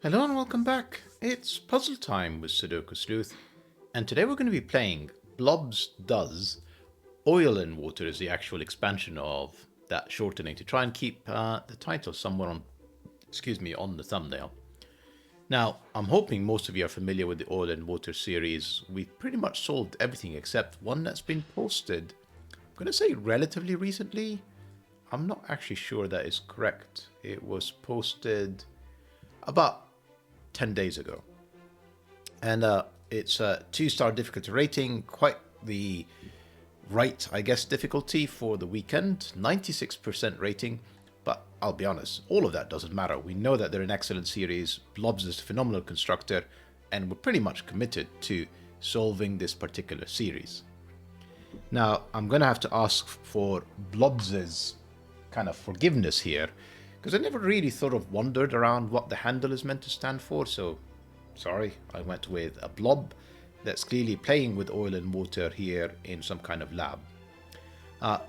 Hello and welcome back. It's puzzle time with Sudoku Sleuth, and today we're going to be playing Blobz Does. Oil and Water is the actual expansion of that shortening to try and keep the title somewhere on the thumbnail. Now, I'm hoping most of you are familiar with the Oil and Water series. We've pretty much solved everything except one that's been posted. I'm going to say relatively recently. I'm not actually sure that is correct. It was posted about 10 days ago. And it's a 2-star difficulty rating, quite the right, I guess, difficulty for the weekend, 96% rating. But I'll be honest, all of that doesn't matter. We know that they're an excellent series, Blobz is a phenomenal constructor, and we're pretty much committed to solving this particular series. Now, I'm going to have to ask for Blobz's kind of forgiveness here, because I never really sort of wondered around what the handle is meant to stand for, so sorry, I went with a blob that's clearly playing with oil and water here in some kind of lab.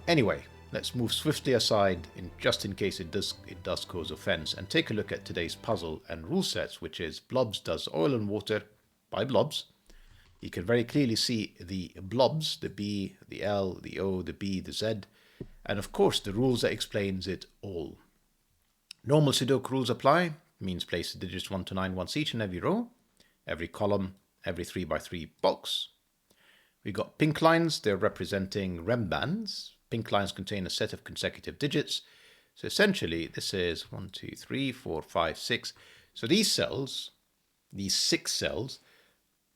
Anyway, let's move swiftly aside just in case it does cause offense, and take a look at today's puzzle and rule sets, which is Blobz Does Oil and Water by Blobz. You can very clearly see the blobs, the B, the L, the O, the B, the Z, and of course the rules that explains it all. Normal Sudoku rules apply, means place the digits 1 to 9 once each in every row, every column, every 3x3 box. We've got pink lines, they're representing rem bands. Pink lines contain a set of consecutive digits. So essentially this is 1, 2, 3, 4, 5, 6. So these cells, these 6 cells,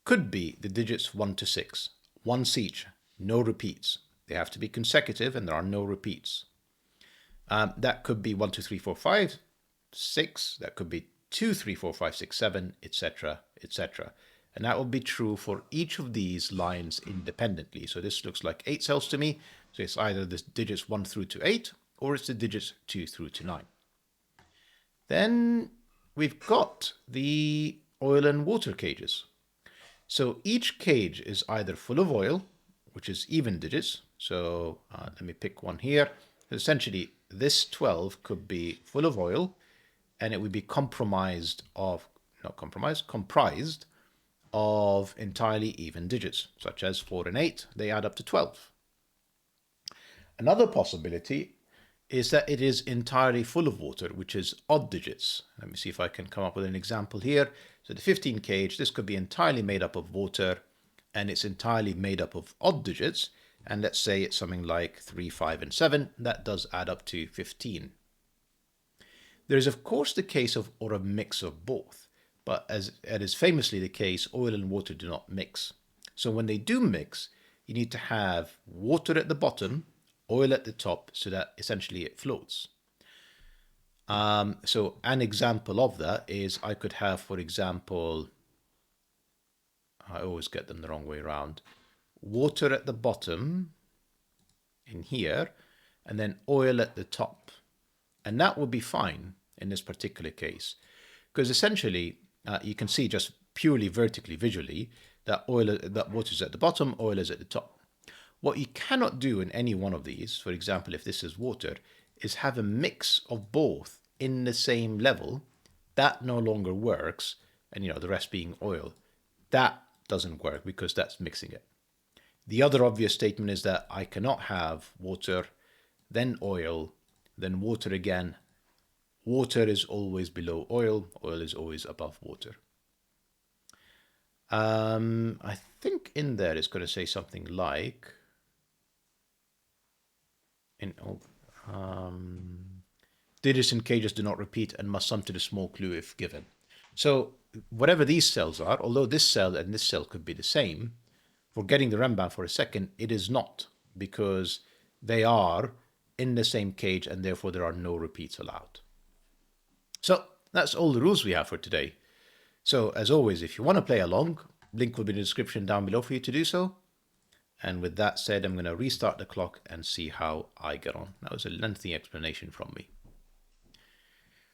could be the digits 1 to 6, once each, no repeats. They have to be consecutive and there are no repeats. That could be 1, 2, 3, 4, 5, 6. That could be 2, 3, 4, 5, 6, 7, etc., etc. And that will be true for each of these lines independently. So this looks like 8 cells to me. So it's either the digits 1 through to 8, or it's the digits 2 through to 9. Then we've got the oil and water cages. So each cage is either full of oil, which is even digits. So let me pick one here. Essentially, this 12 could be full of oil, and it would be comprised of entirely even digits, such as 4 and 8. They add up to 12. Another possibility is that it is entirely full of water, which is odd digits. Let me see if I can come up with an example here. So the 15 cage, this could be entirely made up of water, and it's entirely made up of odd digits. And let's say it's something like 3, 5, and 7. That does add up to 15. There is, of course, the case of or a mix of both. But as it is famously the case, oil and water do not mix. So when they do mix, you need to have water at the bottom, oil at the top, so that essentially it floats. So an example of that is I could have, for example, I always get them the wrong way around, water at the bottom in here, and then oil at the top. And that would be fine in this particular case, because essentially you can see just purely vertically, visually, that water is at the bottom, oil is at the top. What you cannot do in any one of these, for example, if this is water, is have a mix of both in the same level. That no longer works, and the rest being oil. That doesn't work because that's mixing it. The other obvious statement is that I cannot have water, then oil, then water again. Water is always below oil, oil is always above water. I think in there it's going to say something like, digits in cages do not repeat and must sum to the small clue if given. So whatever these cells are, although this cell and this cell could be the same, forgetting the rem band for a second, it is not, because they are in the same cage and therefore there are no repeats allowed. So that's all the rules we have for today. So as always, if you want to play along, link will be in the description down below for you to do so. And with that said, I'm going to restart the clock and see how I get on. That was a lengthy explanation from me.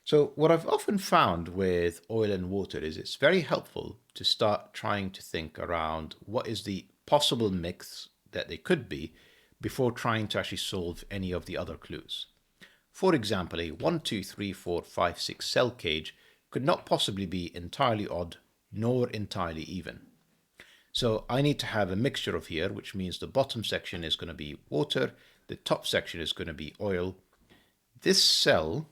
So what I've often found with oil and water is it's very helpful to start trying to think around what is the possible mix that they could be before trying to actually solve any of the other clues. For example, a 1, 2, 3, 4, 5, 6 cell cage could not possibly be entirely odd nor entirely even. So I need to have a mixture of here, which means the bottom section is going to be water, the top section is going to be oil. This cell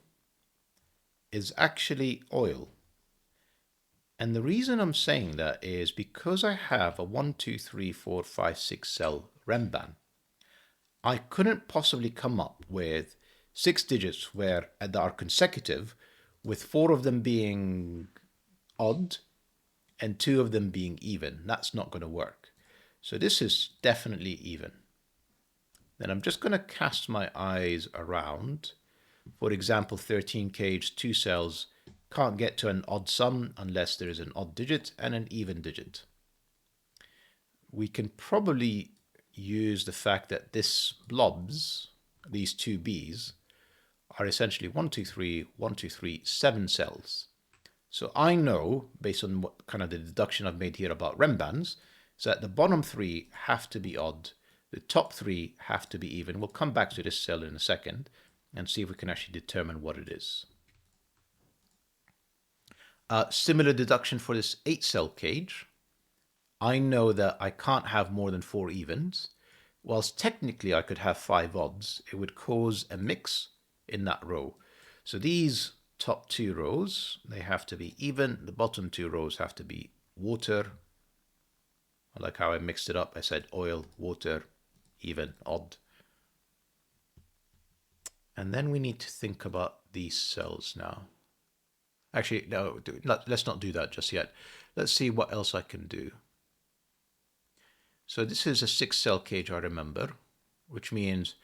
is actually oil. And the reason I'm saying that is because I have a 1, 2, 3, 4, 5, 6 cell Remban. I couldn't possibly come up with 6 digits that are consecutive, with 4 of them being odd and 2 of them being even. That's not going to work. So this is definitely even. Then I'm just going to cast my eyes around. For example, 13 cage, 2 cells, can't get to an odd sum unless there is an odd digit and an even digit. We can probably use the fact that this blobs, these two Bs, are essentially 1, 2, 3, 1, 2, 3, 7 cells. So I know, based on what kind of the deduction I've made here about Rembans, is that the bottom 3 have to be odd, the top 3 have to be even. We'll come back to this cell in a second and see if we can actually determine what it is. Similar deduction for this 8 cell cage. I know that I can't have more than 4 evens. Whilst technically I could have 5 odds, it would cause a mix in that row. So these top 2 rows, they have to be even. The bottom 2 rows have to be water. I like how I mixed it up. I said oil, water, even, odd. And then we need to think about these cells now. Actually, no, let's not do that just yet. Let's see what else I can do. So this is a 6 cell cage, I remember, which means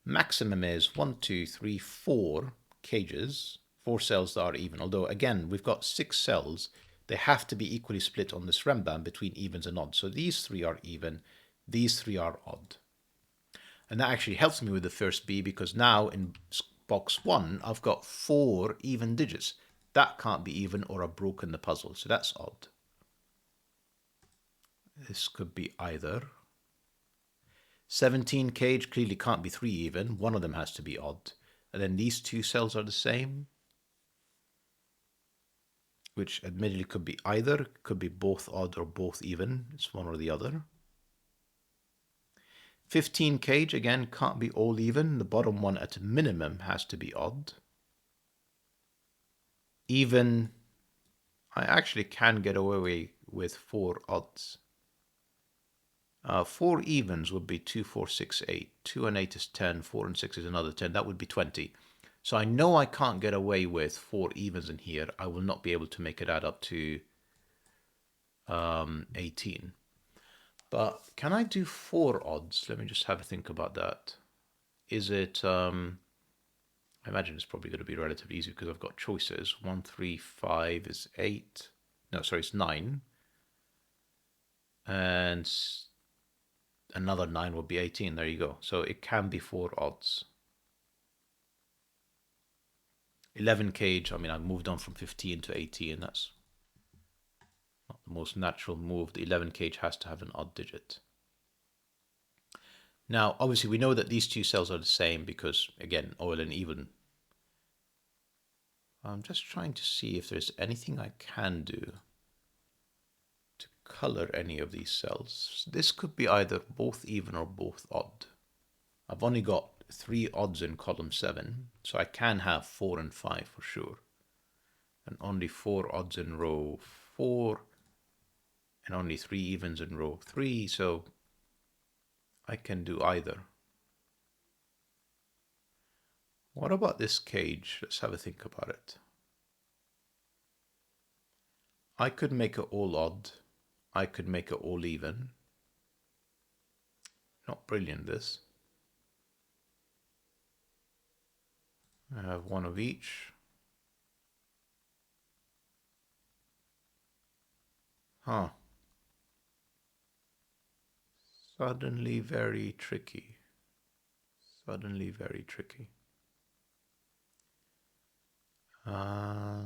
maximum is 1, 2, 3, 4 cages, 4 cells that are even. Although again, we've got 6 cells. They have to be equally split on this Remban between evens and odds. So these 3 are even, these 3 are odd. And that actually helps me with the first B, because now in box 1, I've got 4 even digits. That can't be even, or I've broken the puzzle. So that's odd. This could be either. 17 cage clearly can't be 3 even. One of them has to be odd. And then these 2 cells are the same, which admittedly could be either. Could be both odd or both even. It's one or the other. 15 cage, again, can't be all even. The bottom one at a minimum has to be odd. Even, I actually can get away with 4 odds. 4 evens would be 2, 4, 6, 8. 2 and 8 is 10. 4 and 6 is another 10. That would be 20. So I know I can't get away with 4 evens in here. I will not be able to make it add up to 18. But can I do 4 odds? Let me just have a think about that. Is it... I imagine it's probably going to be relatively easy because I've got choices. 1, 3, 5 is 8. No, sorry, it's 9. And another 9 would be 18. There you go. So it can be 4 odds. 11 cage, I mean, I've moved on from 15 to 18. That's not the most natural move. The 11 cage has to have an odd digit. Now, obviously, we know that these 2 cells are the same because, again, oil and even. I'm just trying to see if there's anything I can do to color any of these cells. This could be either both even or both odd. I've only got 3 odds in column 7, so I can have 4 and 5 for sure. And only 4 odds in row 4, and only 3 evens in row 3, so I can do either. What about this cage? Let's have a think about it. I could make it all odd. I could make it all even. Not brilliant, this. I have 1 of each. Huh. Suddenly very tricky. Suddenly very tricky. I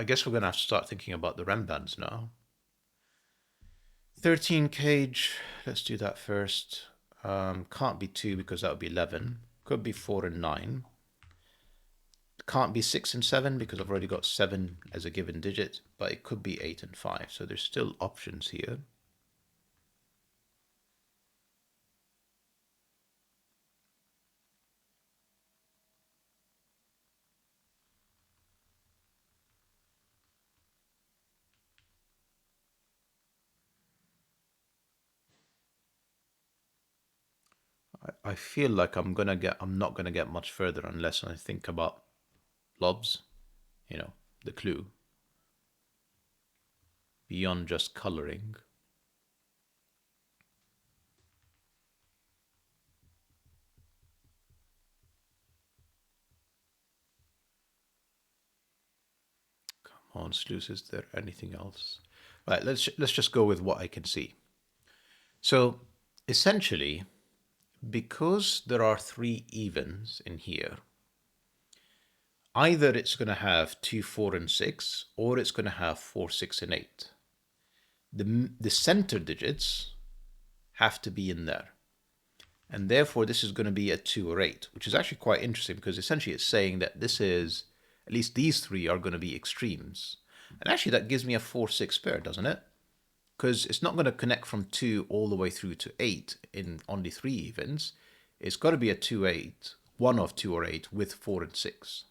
guess we're going to have to start thinking about the Rembans now. 13 cage, let's do that first. Can't be 2 because that would be 11. Could be 4 and 9. can't be 6 and 7 because I've already got 7 as a given digit, but it could be 8 and 5. So there's still options here. I feel like I'm not gonna get much further unless I think about blobs, you know, the clue, beyond just coloring. Come on, Sluice, is there anything else? Right, let's just go with what I can see. So essentially, because there are 3 evens in here, either it's going to have 2, 4, and 6, or it's going to have 4, 6, and 8. The center digits have to be in there. And therefore, this is going to be a 2 or 8, which is actually quite interesting because essentially it's saying that this is, at least these 3 are going to be extremes. And actually that gives me a 4, 6 pair, doesn't it? Because it's not going to connect from 2 all the way through to 8 in only 3 evens. It's got to be a 2, 8, one of 2 or 8 with 4 and 6.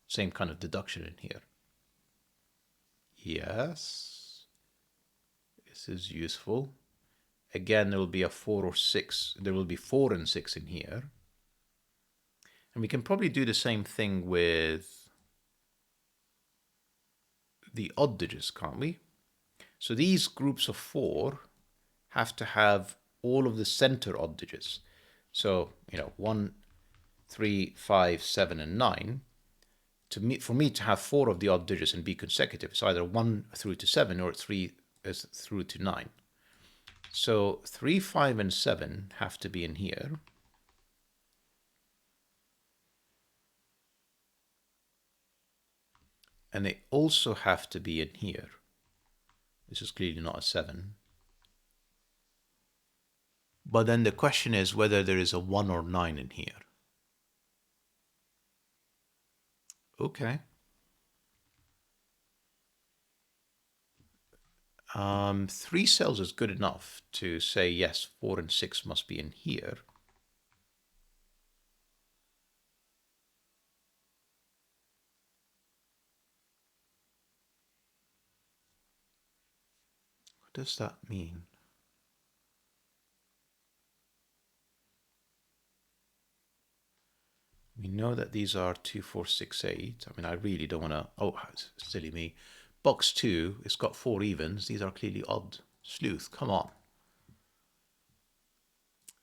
Same kind of deduction in here. Yes, this is useful. Again, there will be a 4 or 6. There will be 4 and 6 in here. And we can probably do the same thing with the odd digits, can't we? So these groups of 4 have to have all of the center odd digits. So, 1, 3, 5, 7, and 9. For me to have 4 of the odd digits and be consecutive, it's either 1 through to 7 or 3 through to 9. So 3, 5, and 7 have to be in here. And they also have to be in here. This is clearly not a 7. But then the question is whether there is a 1 or 9 in here. Okay. 3 cells is good enough to say, yes, 4 and 6 must be in here. What does that mean? We know that these are 2, 4, 6, 8. I mean, I really don't want to... Oh, silly me. Box 2, it's got 4 evens. These are clearly odd. Sleuth, come on.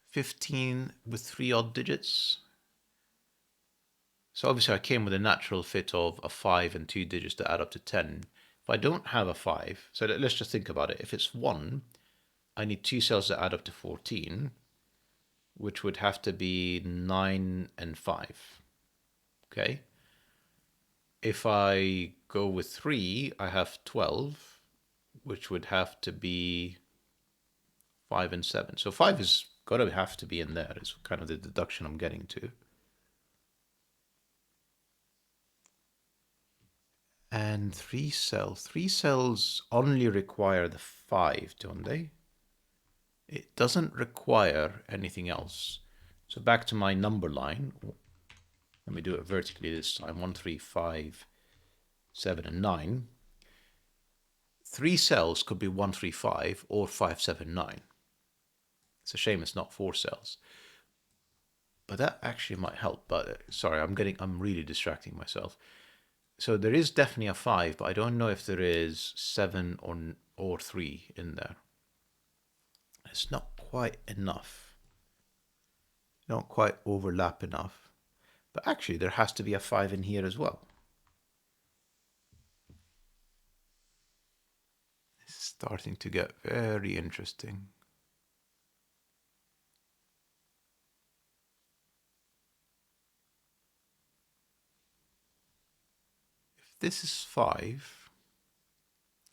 15 with 3 odd digits. So obviously I came with a natural fit of a 5 and 2 digits to add up to 10. If I don't have a 5, so let's just think about it. If it's 1, I need 2 cells that add up to 14, which would have to be 9 and 5. Okay. If I go with 3, I have 12, which would have to be 5 and 7. So 5 is got to have to be in there. It's kind of the deduction I'm getting to. And 3 cells. 3 cells only require the 5, don't they? It doesn't require anything else. So back to my number line. Let me do it vertically this time. 1, 3, 5, 7, and 9. 3 cells could be 1, 3, 5 or 5, 7, 9. It's a shame it's not 4 cells. But that actually might help. But sorry, I'm really distracting myself. So there is definitely a 5, but I don't know if there is 7 or 3 in there. It's not quite enough. Don't quite overlap enough. But actually, there has to be a 5 in here as well. It's starting to get very interesting. If this is 5,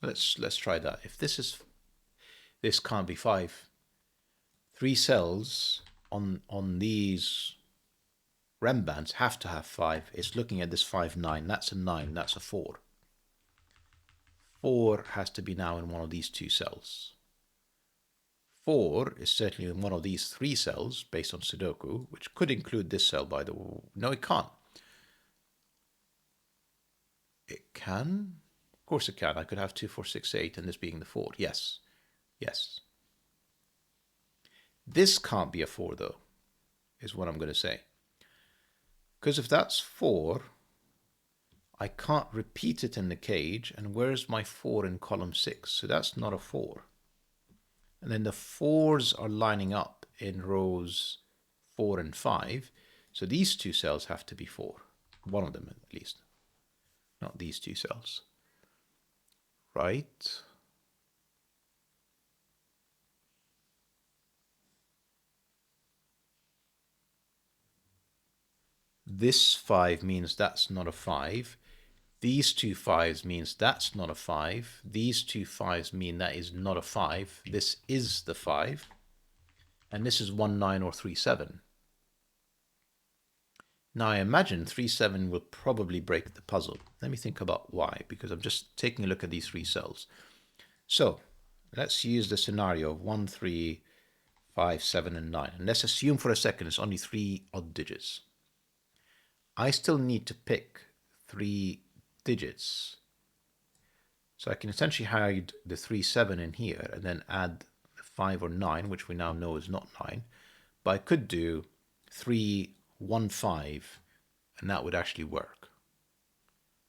let's try that. If this can't be 5. 3 cells on these rem bands have to have 5. It's looking at this 5, 9. That's a 9. That's a 4. 4 has to be now in one of these two cells. 4 is certainly in one of these 3 cells based on Sudoku, which could include this cell, by the way. No, it can't. It can? Of course it can. I could have 2, 4, 6, 8, and this being the 4. Yes. Yes. This can't be a 4, though, is what I'm going to say. Because if that's 4, I can't repeat it in the cage. And where's my 4 in column 6? So that's not a 4. And then the 4s are lining up in rows 4 and 5. So these two cells have to be 4. One of them, at least. Not these two cells. Right? This 5 means that's not a 5. These two 5s means that's not a 5. These two 5s mean that is not a 5. This is the 5. And this is 1, 9 or 3, 7. Now I imagine 3, 7 will probably break the puzzle. Let me think about why, because I'm just taking a look at these 3 cells. So let's use the scenario of 1, 3, 5, 7, and 9. And let's assume for a second it's only 3 odd digits. I still need to pick 3 digits. So I can essentially hide the 3, 7 in here and then add 5 or 9, which we now know is not 9. But I could do 3, 1, 5, and that would actually work.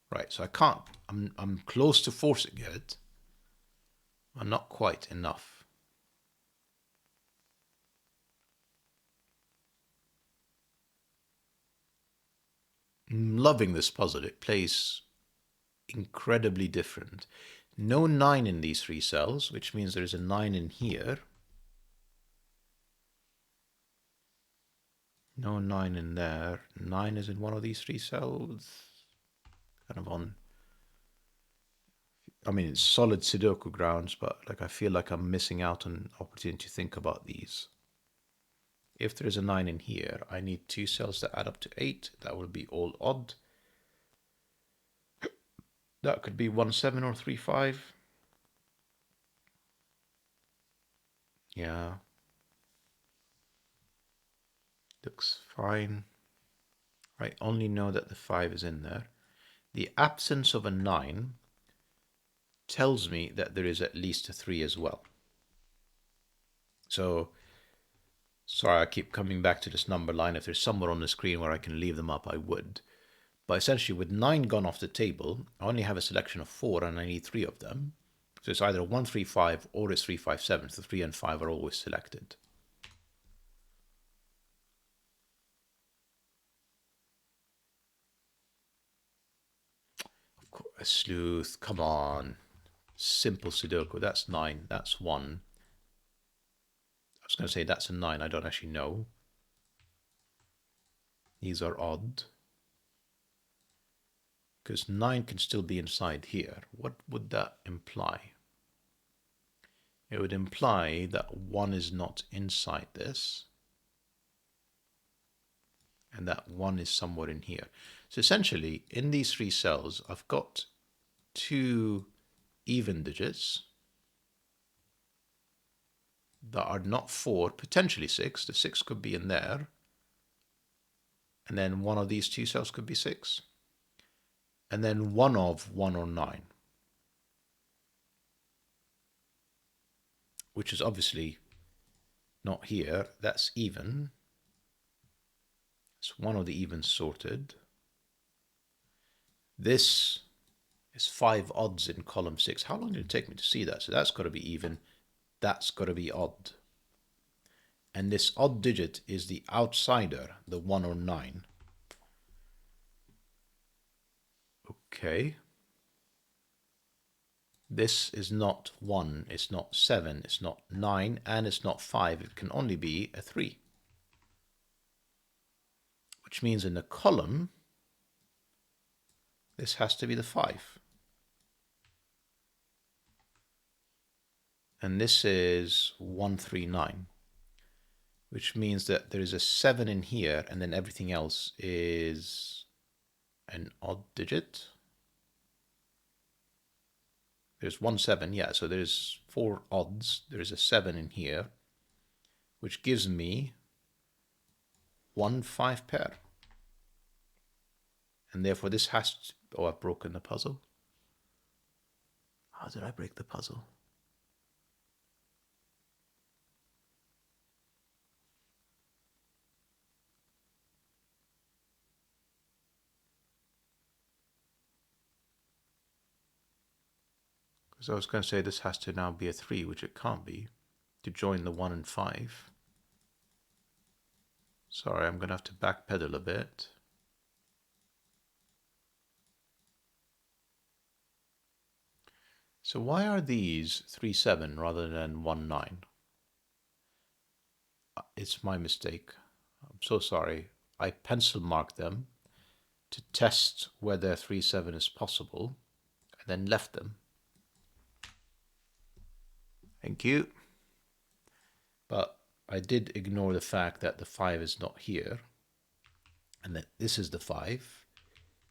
Right, so I can't, I'm close to forcing it, but not quite enough. I'm loving this puzzle. It plays incredibly different. No 9 in these 3 cells, which means there is a 9 in here. No 9 in there. 9 is in one of these 3 cells. Kind of on, I mean, it's solid Sudoku grounds, but like I feel like I'm missing out on opportunity to think about these. If there is a 9 in here, I need 2 cells that add up to 8. That will be all odd. That could be 1, 7 or 3, 5. Yeah. Looks fine. I only know that the 5 is in there. The absence of a 9 tells me that there is at least a 3 as well. So, sorry, I keep coming back to this number line. If there's somewhere on the screen where I can leave them up, I would. But essentially, with 9 gone off the table, I only have a selection of 4 and I need 3 of them. So it's either 1, 3, 5 or it's 3, 5, 7. So 3 and 5 are always selected. Of course, a sleuth, come on. Simple Sudoku, that's 9, that's 1. I was going to say that's a 9, I don't actually know. These are odd. Because 9 can still be inside here. What would that imply? It would imply that 1 is not inside this. And that 1 is somewhere in here. So essentially, in these 3 cells, I've got 2 even digits that are not 4, potentially 6. The 6 could be in there. And then one of these 2 cells could be 6. And then one of 1 or 9. Which is obviously not here. That's even. It's one of the evens sorted. This is 5 odds in column 6. How long did it take me to see that? So that's got to be even. That's got to be odd. And this odd digit is the outsider, the 1 or 9. Okay. This is not 1, it's not 7, it's not 9, and it's not 5. It can only be a 3. Which means in the column, this has to be the 5. And this is 1, 3, 9. which means that there is a 7 in here, and then everything else is an odd digit. There's 1 7, yeah, so there's 4 odds. There's a 7 in here, which gives me 1 5 pair. And therefore this has to... Oh, I've broken the puzzle. How did I break the puzzle? Because I was going to say this has to now be a 3, which it can't be, to join the 1 and 5. Sorry, I'm going to have to backpedal a bit. So why are these 3 7 rather than 1 9? It's my mistake. I'm so sorry. I pencil marked them to test whether 3 7 is possible, and then left them. Thank you. But I did ignore the fact that the 5 is not here, and that this is the 5.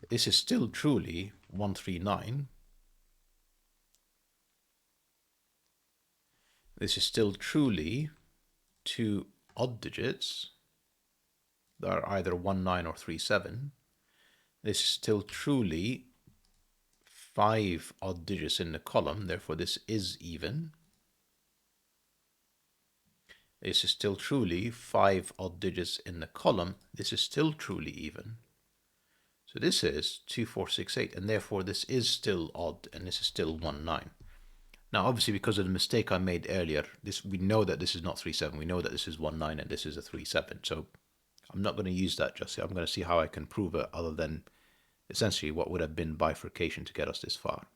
This is still truly 1 3 9. This is still truly 2 odd digits that are either 1 9 or 3 7. This is still truly 5 odd digits in the column, therefore this is even. This is still truly 5 odd digits in the column, this is still truly even. So this is 2 4 6 8, and therefore this is still odd, and this is still 1 9. Now obviously because of the mistake I made earlier, we know that this is not 3 7, we know that this is 1 9 and this is a 3 7, so I'm not going to use that just yet. I'm going to see how I can prove it other than essentially what would have been bifurcation to get us this far.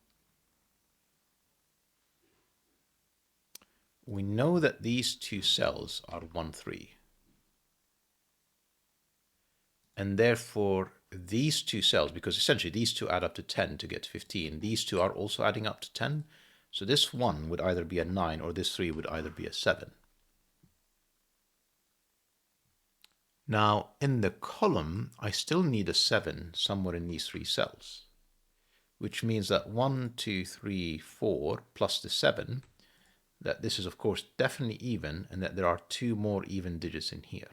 We know that these two cells are 1 3. And therefore these two cells, because essentially these two add up to 10 to get 15, these two are also adding up to 10. So this 1 would either be a 9 or this 3 would either be a 7. Now in the column, I still need a 7 somewhere in these 3 cells, which means that 1, 2, 3, 4 plus the 7, that this is of course definitely even, and that there are 2 more even digits in here.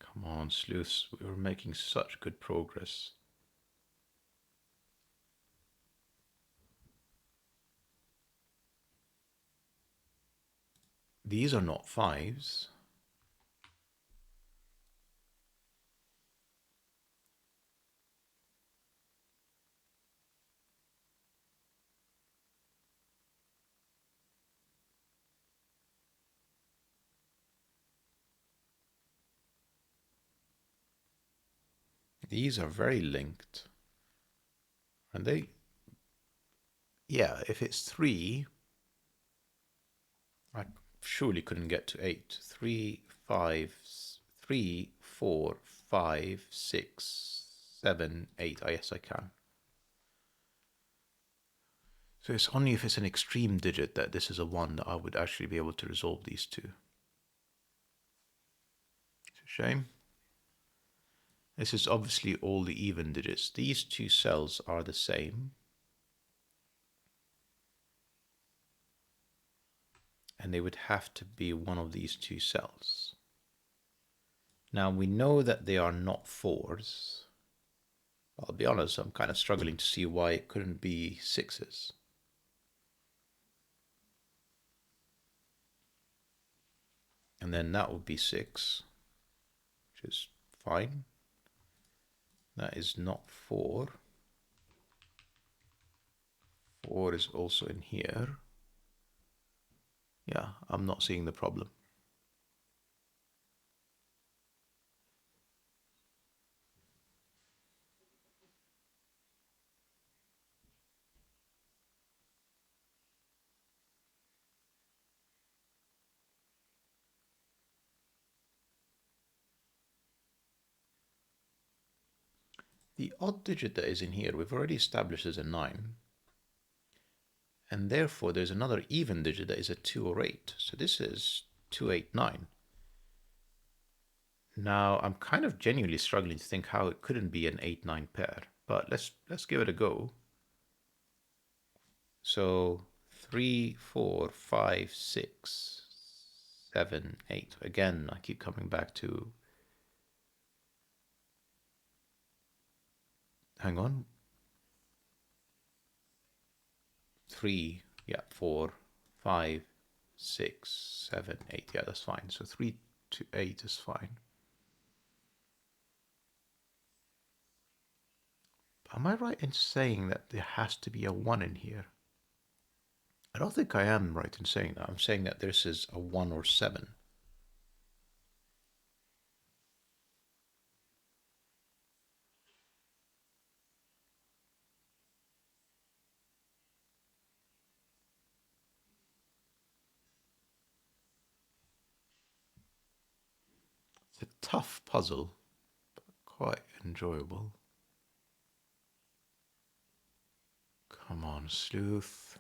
Come on, sleuths, we were making such good progress. These are not 5s. These are very linked. And they, yeah, if it's 3, I surely couldn't get to 8. 3, 5, 3, 4, 5, 6, 7, 8. Oh, yes, I can. So it's only if it's an extreme digit that this is a 1 that I would actually be able to resolve these two. It's a shame. This is obviously all the even digits. These two cells are the same. And they would have to be one of these two cells. Now we know that they are not 4s. I'll be honest, I'm kind of struggling to see why it couldn't be 6s. And then that would be 6, which is fine. That is not 4. 4 is also in here. Yeah, I'm not seeing the problem. The odd digit that is in here, we've already established as a 9. And therefore, there's another even digit that is a 2 or 8. So this is 289. Now, I'm kind of genuinely struggling to think how it couldn't be an 8-9 pair. But let's give it a go. So 3, 4, 5, 6, 7, 8. Again, I keep coming back to... Hang on. 3, yeah, 4, 5, 6, 7, 8. Yeah, that's fine. So 3 to 8 is fine. Am I right in saying that there has to be a 1 in here? I don't think I am right in saying that. I'm saying that this is a 1 or 7. It's a tough puzzle, but quite enjoyable. Come on, sleuth.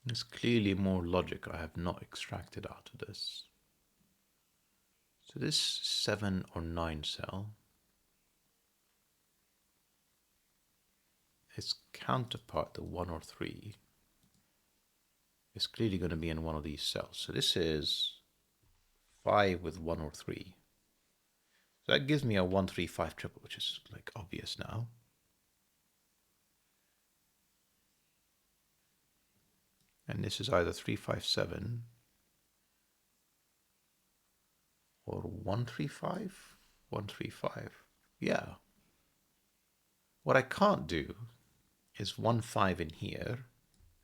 There's clearly more logic I have not extracted out of this. So this 7 or 9 cell, its counterpart, the 1 or 3, is clearly going to be in one of these cells. So this is 5 with 1 or 3. So that gives me a 1, 3, 5 triple, which is like obvious now. And this is either 3, 5, 7 or 1, 3, 5. 1, 3, 5. Yeah. What I can't do is 1, 5 in here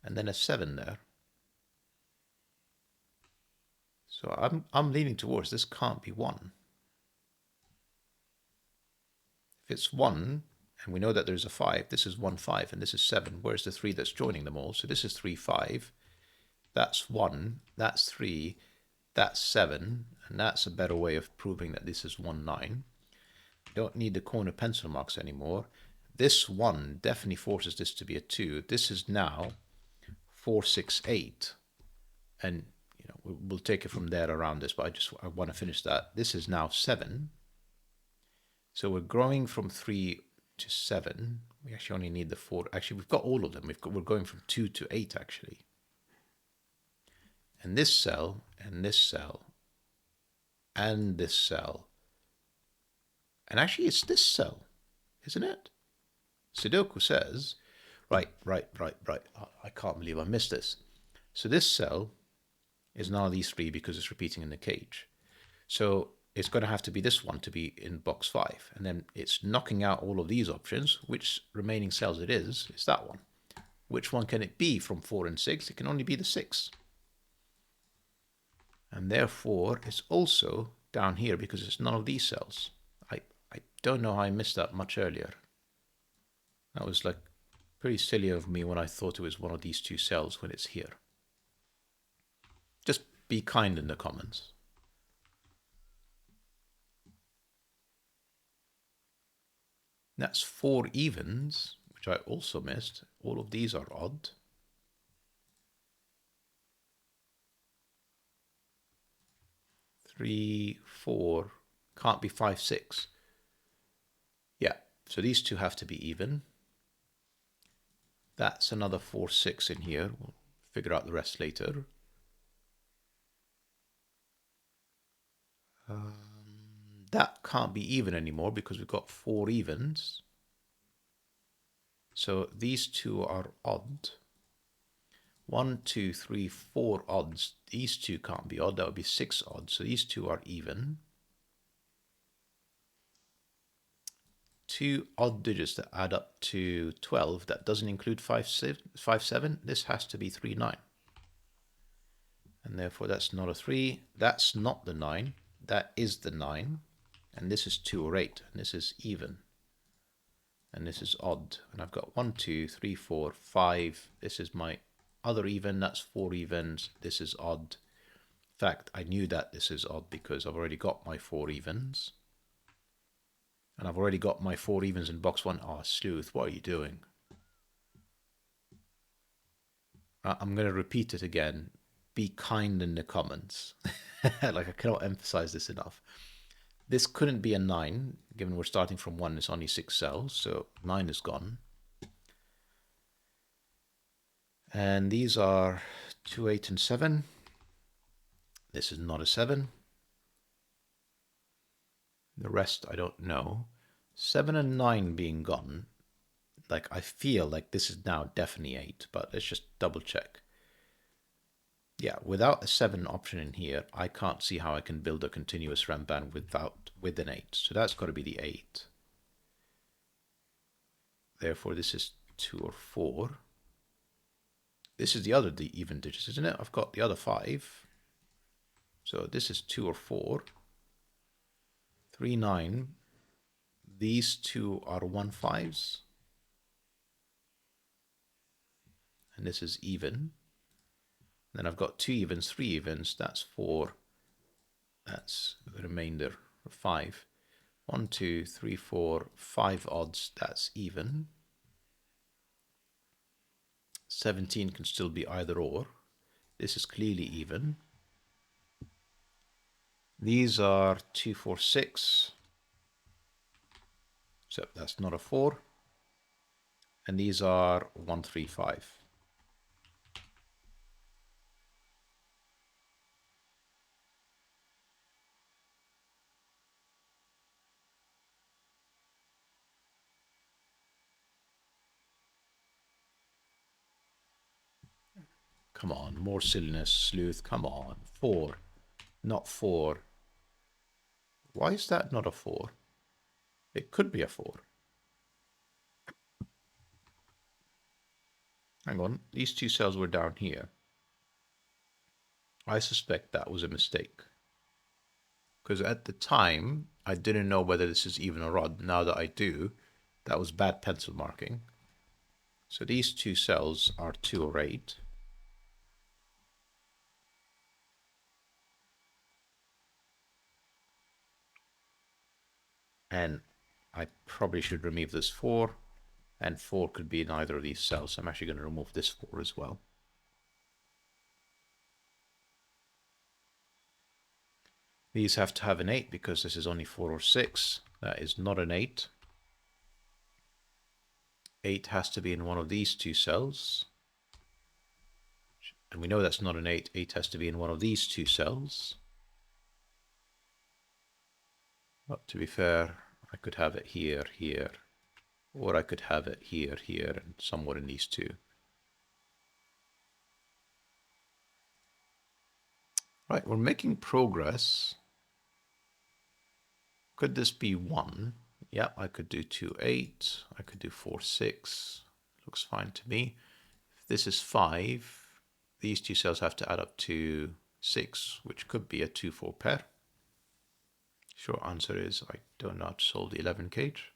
and then a 7 there. So I'm leaning towards this can't be 1. If it's 1, and we know that there's a 5, this is 1, 5, and this is 7. Where's the 3 that's joining them all? So this is 3, 5. That's 1, that's 3, that's 7, and that's a better way of proving that this is 1, 9. Don't need the corner pencil marks anymore. This 1 definitely forces this to be a 2. This is now 4, 6, 8. And you know, we'll take it from there around this, but I want to finish that. This is now 7. So we're growing from 3 to 7. We actually only need the 4. Actually, we've got all of them. We're going from 2 to 8, actually. And this cell, and this cell, and this cell. And actually, it's this cell, isn't it? Sudoku says, right. I can't believe I missed this. So this cell is now these 3 because it's repeating in the cage. So it's going to have to be this one to be in box 5. And then it's knocking out all of these options. Which remaining cells it is that one. Which one can it be from 4 and 6? It can only be the 6. And therefore, it's also down here because it's none of these cells. I don't know how I missed that much earlier. That was like pretty silly of me when I thought it was one of these 2 cells when it's here. Just be kind in the comments. That's 4 evens, which I also missed. All of these are odd. Three, 4, can't be 5, 6. Yeah, so these 2 have to be even. That's another 4, 6 in here. We'll figure out the rest later. That can't be even anymore because we've got 4 evens. So these 2 are odd. 1, 2, 3, 4 odds. These 2 can't be odd. That would be 6 odds. So these 2 are even. 2 odd digits that add up to 12. That doesn't include 5, 7. This has to be 3, 9. And therefore that's not a 3. That's not the 9. That is the 9. And this is 2 or 8. And this is even. And this is odd. And I've got 1, 2, 3, 4, 5. This is my other even. That's 4 evens. This is odd. In fact, I knew that this is odd because I've already got my 4 evens. And I've already got my 4 evens in box 1. Oh, Sleuth, what are you doing? I'm going to repeat it again. Be kind in the comments. Like, I cannot emphasize this enough. This couldn't be a 9, given we're starting from 1. It's only 6 cells, so 9 is gone. And these are 2, 8, and 7. This is not a 7. The rest I don't know. 7 and 9 being gone. Like, I feel like this is now definitely 8, but let's just double check. Yeah, without a 7 option in here, I can't see how I can build a continuous RAM band with an 8. So that's got to be the 8. Therefore, this is 2 or 4. This is the even digits, isn't it? I've got the other 5. So this is 2 or 4. 3, 9. These two are 1 5s. And this is even. Then I've got 2 evens, 3 evens. That's 4. That's the remainder of 5. 1, 2, 3, 4, 5 odds. That's even. 17 can still be either or. This is clearly even. These are 2, 4, 6. Except that's not a 4. And these are 1, 3, 5. Come on, more silliness, Sleuth. Come on. 4. Not 4. Why is that not a 4? It could be a 4. Hang on. These 2 cells were down here. I suspect that was a mistake. Because at the time, I didn't know whether this is even or odd. Now that I do, that was bad pencil marking. So these 2 cells are 2 or 8. And I probably should remove this 4. And 4 could be in either of these cells. So I'm actually going to remove this 4 as well. These have to have an 8 because this is only 4 or 6. That is not an 8. 8 has to be in one of these 2 cells. And we know that's not an 8. 8 has to be in one of these 2 cells. But to be fair, I could have it here, here. Or I could have it here, here, and somewhere in these 2. Right, we're making progress. Could this be 1? Yeah, I could do 2, 8. I could do 4, 6. Looks fine to me. If this is 5, these 2 cells have to add up to 6, which could be a 2, 4 pair. Short answer is I don't know how to solve the 11 cage.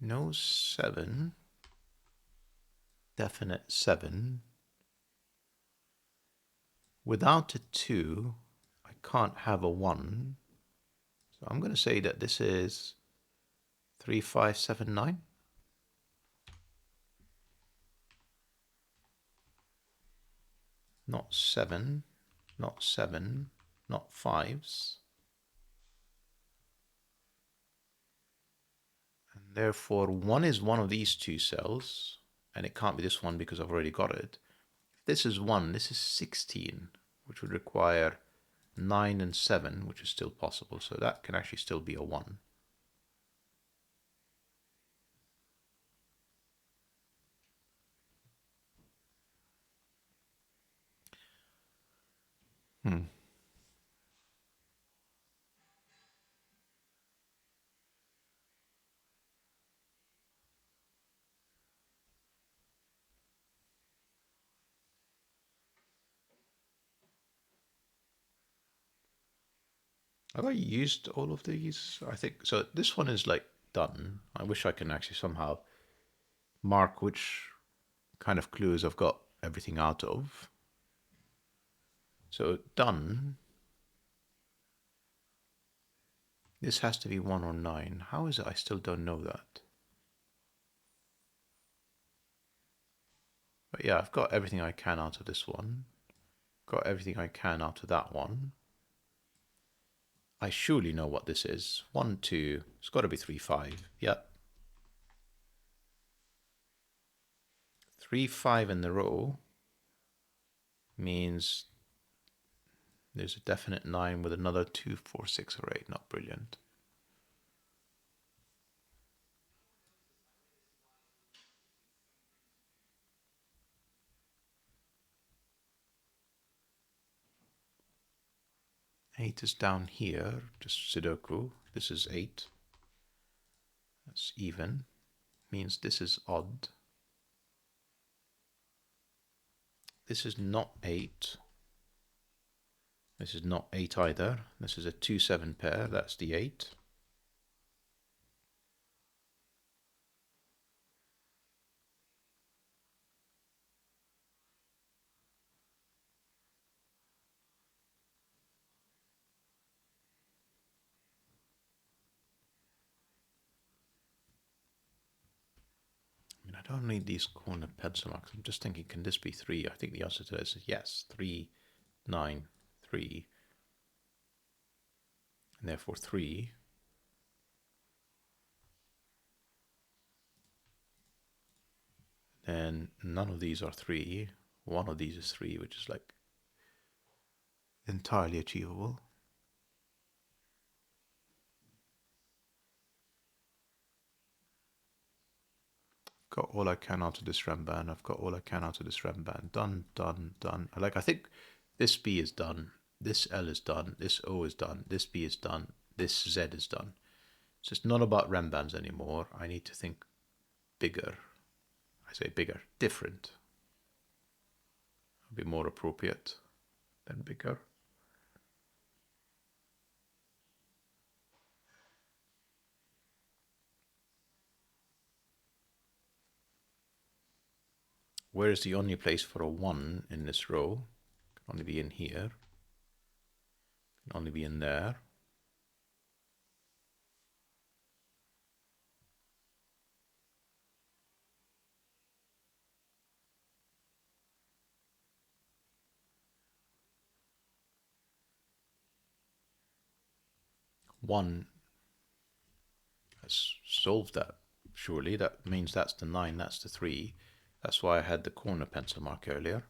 No 7. Definite 7. Without a 2, I can't have a 1. So I'm going to say that this is 3, 5, 7, 9. Not 7, not 7, not 5s. And therefore 1 is one of these 2 cells, and it can't be this one because I've already got it. If this is 1, this is 16, which would require 9 and 7, which is still possible. So that can actually still be a 1. Have I used all of these? I think so. This one is like done. I wish I can actually somehow mark which kind of clues I've got everything out of. So done. This has to be 1 or 9. How is it I still don't know that? But yeah, I've got everything I can out of this one. Got everything I can out of that one. I surely know what this is. 1, 2. It's got to be 3, 5. Yep. 3, 5 in the row means there's a definite 9 with another 2, 4, 6, or 8. Not brilliant. Eight is down here, just Sudoku. This is 8. That's even. Means this is odd. This is not 8. This is not 8 either. This is a 2, 7 pair. That's the 8. I don't need these corner pencil marks. I'm just thinking, can this be 3? I think the answer to this is yes. 3, 9, 3. And therefore 3. Then none of these are 3. One of these is 3, which is like entirely achievable. Got all I can out of this rem band. I've got all I can out of this rem band. Done, done, done. I think this B is done. This L is done. This O is done. This B is done. This Z is done. So it's not about rem bands anymore. I need to think bigger. I say bigger, different. Would be more appropriate than bigger. Where is the only place for a 1 in this row? Can only be in here. Can only be in there. One has solved that, surely. That means that's the 9, that's the 3. That's why I had the corner pencil mark earlier,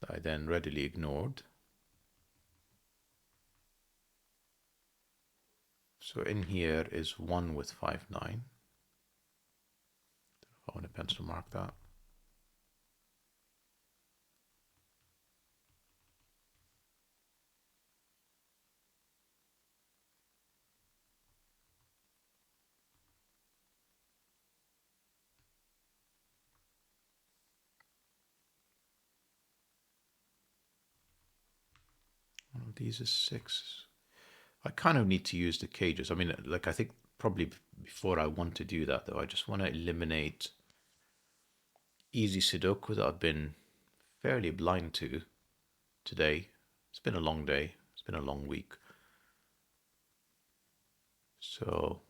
that I then readily ignored. So in here is 1 with 5, 9. I want to pencil mark that. One of these is 6. I kind of need to use the cages. I mean, like, I think probably before I want to do that, though, I just want to eliminate easy Sudoku that I've been fairly blind to today. It's been a long day. It's been a long week. So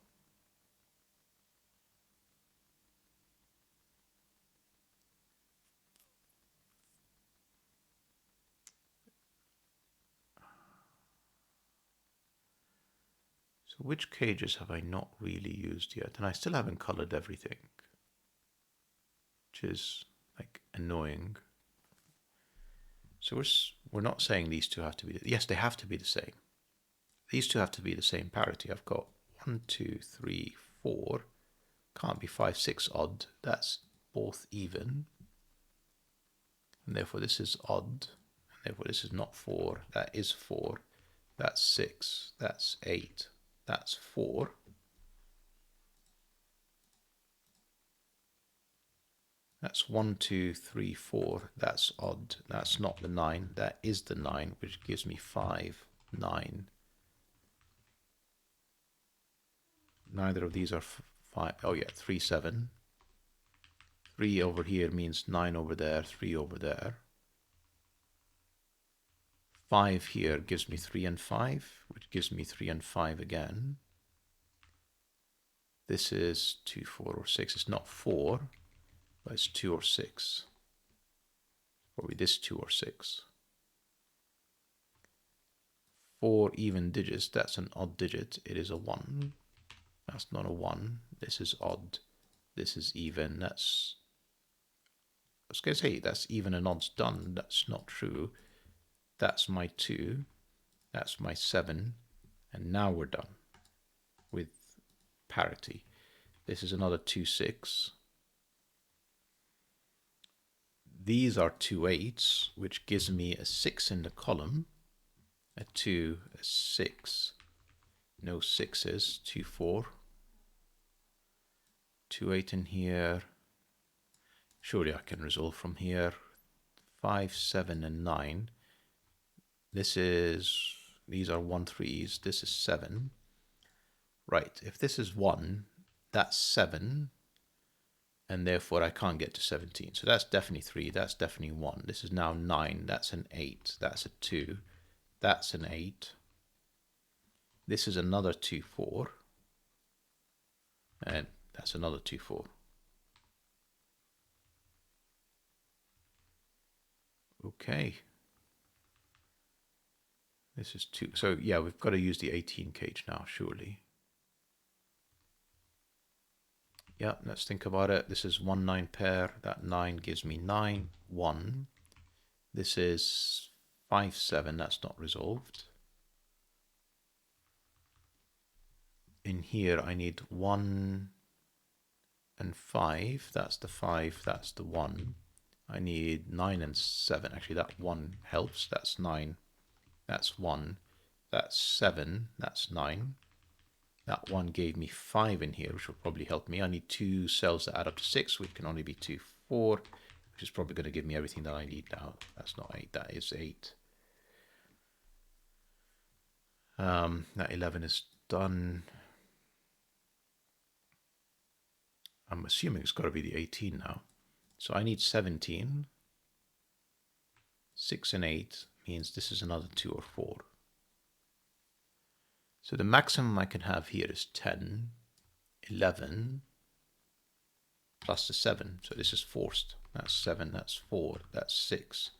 which cages have I not really used yet? And I still haven't colored everything, which is like annoying. So we're not saying these two have to be, yes, they have to be the same. These two have to be the same parity. I've got 1, 2, 3, 4. Can't be 5, 6 odd. That's both even. And therefore this is odd. And Therefore, this is not 4. That is 4. That's 6. That's 8. That's 4. That's 1, 2, 3, 4. That's odd. That's not the 9. That is the 9, which gives me 5, 9. Neither of these are 5. Oh yeah, 3, 7. 3 over here means 9 over there, 3 over there. 5 here gives me 3 and 5, which gives me 3 and 5 again. This is 2, 4, or 6. It's not 4, but it's 2 or 6. Probably this 2 or 6. 4 even digits, that's an odd digit. It is a 1. That's not a 1. This is odd. This is even. That's... I was going to say, that's even and odd's done. That's not true. That's my 2. That's my 7. And now we're done with parity. This is another 2, 6. These are 2 8s, which gives me a 6 in the column. A 2, a 6. No 6s. 2, 4. 2, 8 in here. Surely I can resolve from here. 5, 7, and 9. These are 1 3s. This is 7. Right, if this is 1, that's 7. And therefore I can't get to 17. So that's definitely 3. That's definitely 1. This is now 9. That's an 8. That's a 2. That's an 8. This is another 2, 4. And that's another 2, 4. Okay. This is 2. So yeah, we've got to use the 18 cage now, surely. Yeah, let's think about it. This is 1 9 pair. That 9 gives me 9, 1. This is 5 7. That's not resolved. In here, I need 1 and 5. That's the 5. That's the 1. I need 9 and 7. Actually, that 1 helps. That's 9. That's 1. That's 7. That's 9. That 1 gave me 5 in here, which will probably help me. I need 2 cells that add up to 6, which can only be 2, 4, which is probably going to give me everything that I need now. That's not 8, that is 8. That 11 is done. I'm assuming it's got to be the 18 now. So I need 17. 6 and 8 means this is another 2 or 4. So the maximum I can have here is 10, 11, plus the 7. So this is forced. That's 7, that's 4, that's 6.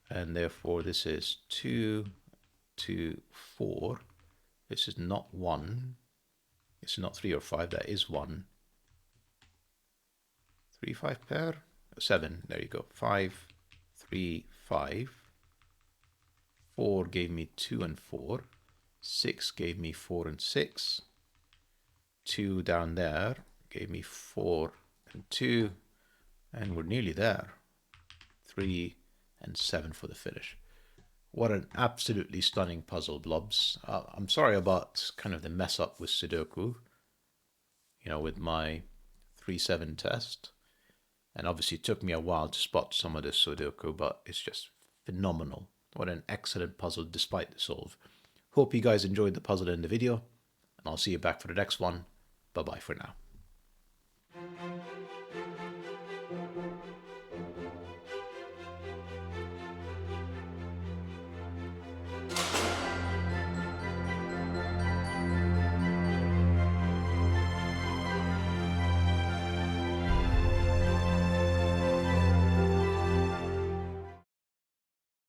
And therefore this is 2, 2, 4. This is not 1. It's not 3 or 5. That is 1. 3, 5 pair? 7. There you go. 5, 3, 5. 4 gave me 2 and 4. 6 gave me 4 and 6. 2 down there gave me 4 and 2. And we're nearly there. 3 and 7 for the finish. What an absolutely stunning puzzle, Blobz. I'm sorry about kind of the mess up with Sudoku, with my 3-7 test. And obviously it took me a while to spot some of this Sudoku, but it's just phenomenal. What an excellent puzzle despite the solve. Hope you guys enjoyed the puzzle in the video, and I'll see you back for the next one. Bye-bye for now.